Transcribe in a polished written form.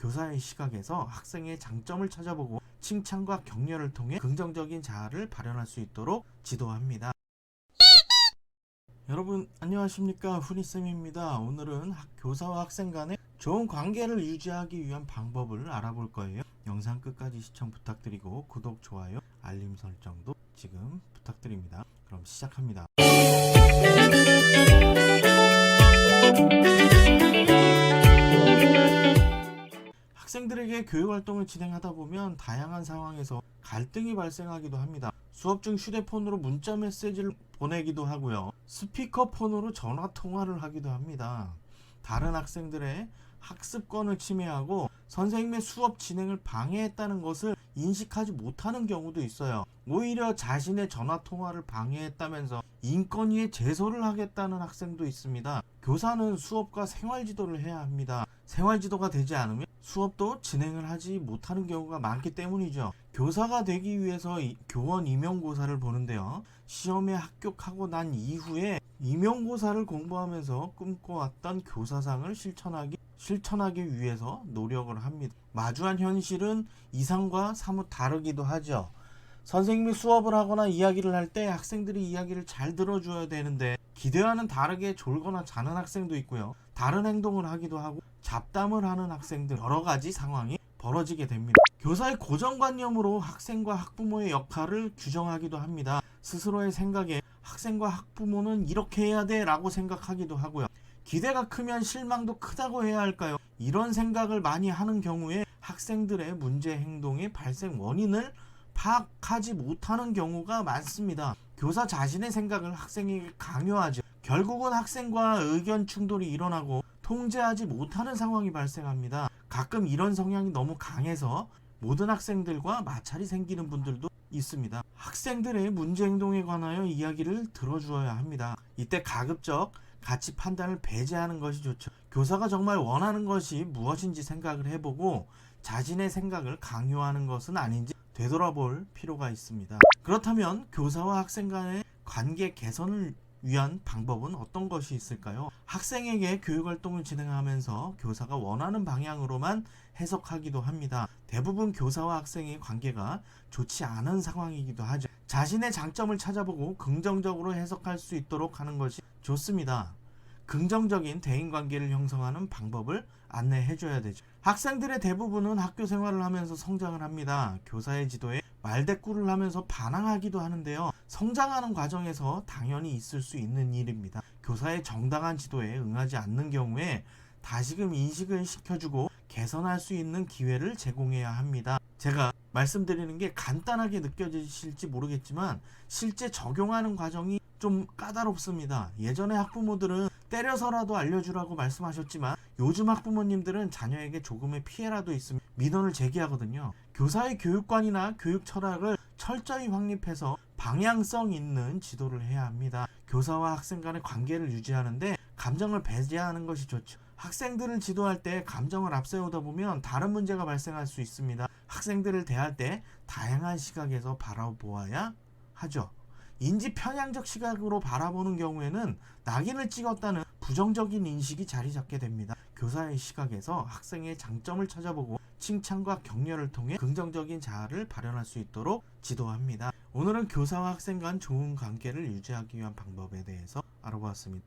교사의 시각에서 학생의 장점을 찾아보고 칭찬과 격려를 통해 긍정적인 자아를 발현할 수 있도록 지도합니다. 여러분 안녕하십니까, 훈이쌤입니다. 오늘은 교사와 학생 간의 좋은 관계를 유지하기 위한 방법을 알아볼 거예요. 영상 끝까지 시청 부탁드리고 구독, 좋아요, 알림 설정도 지금 부탁드립니다. 그럼 시작합니다. 학생들에게 교육활동을 진행하다 보면 다양한 상황에서 갈등이 발생하기도 합니다. 수업 중 휴대폰으로 문자 메시지를 보내기도 하고요. 스피커폰으로 전화 통화를 하기도 합니다. 다른 학생들의 학습권을 침해하고 선생님의 수업 진행을 방해했다는 것을 인식하지 못하는 경우도 있어요. 오히려 자신의 전화 통화를 방해했다면서 인권위에 제소를 하겠다는 학생도 있습니다. 교사는 수업과 생활지도를 해야 합니다. 생활지도가 되지 않으면 수업도 진행을 하지 못하는 경우가 많기 때문이죠. 교사가 되기 위해서 교원 임용고사를 보는데요. 시험에 합격하고 난 이후에 임용고사를 공부하면서 꿈꿔왔던 교사상을 실천하기 위해서 노력을 합니다. 마주한 현실은 이상과 사뭇 다르기도 하죠. 선생님이 수업을 하거나 이야기를 할 때 학생들이 이야기를 잘 들어줘야 되는데 기대와는 다르게 졸거나 자는 학생도 있고요. 다른 행동을 하기도 하고 잡담을 하는 학생들, 여러 가지 상황이 벌어지게 됩니다. 교사의 고정관념으로 학생과 학부모의 역할을 규정하기도 합니다. 스스로의 생각에 학생과 학부모는 이렇게 해야 돼 라고 생각하기도 하고요. 기대가 크면 실망도 크다고 해야 할까요? 이런 생각을 많이 하는 경우에 학생들의 문제 행동의 발생 원인을 파악하지 못하는 경우가 많습니다. 교사 자신의 생각을 학생에게 강요하죠. 결국은 학생과 의견 충돌이 일어나고 통제하지 못하는 상황이 발생합니다. 가끔 이런 성향이 너무 강해서 모든 학생들과 마찰이 생기는 분들도 있습니다. 학생들의 문제 행동에 관하여 이야기를 들어주어야 합니다. 이때 가급적 가치 판단을 배제하는 것이 좋죠. 교사가 정말 원하는 것이 무엇인지 생각을 해보고 자신의 생각을 강요하는 것은 아닌지 되돌아볼 필요가 있습니다. 그렇다면 교사와 학생 간의 관계 개선을 위한 방법은 어떤 것이 있을까요? 학생에게 교육활동을 진행하면서 교사가 원하는 방향으로만 해석하기도 합니다. 대부분 교사와 학생의 관계가 좋지 않은 상황이기도 하죠. 자신의 장점을 찾아보고 긍정적으로 해석할 수 있도록 하는 것이 좋습니다. 긍정적인 대인관계를 형성하는 방법을 안내해줘야 되죠. 학생들의 대부분은 학교 생활을 하면서 성장을 합니다. 교사의 지도에 말대꾸를 하면서 반항하기도 하는데요. 성장하는 과정에서 당연히 있을 수 있는 일입니다. 교사의 정당한 지도에 응하지 않는 경우에 다시금 인식을 시켜주고 개선할 수 있는 기회를 제공해야 합니다. 제가 말씀드리는 게 간단하게 느껴지실지 모르겠지만 실제 적용하는 과정이 좀 까다롭습니다. 예전에 학부모들은 때려서라도 알려주라고 말씀하셨지만 요즘 학부모님들은 자녀에게 조금의 피해라도 있으면 민원을 제기하거든요. 교사의 교육관이나 교육 철학을 철저히 확립해서 방향성 있는 지도를 해야 합니다. 교사와 학생 간의 관계를 유지하는데 감정을 배제하는 것이 좋죠. 학생들을 지도할 때 감정을 앞세우다 보면 다른 문제가 발생할 수 있습니다. 학생들을 대할 때 다양한 시각에서 바라보아야 하죠. 인지 편향적 시각으로 바라보는 경우에는 낙인을 찍었다는 부정적인 인식이 자리 잡게 됩니다. 교사의 시각에서 학생의 장점을 찾아보고 칭찬과 격려를 통해 긍정적인 자아를 발현할 수 있도록 지도합니다. 오늘은 교사와 학생 간 좋은 관계를 유지하기 위한 방법에 대해서 알아보았습니다.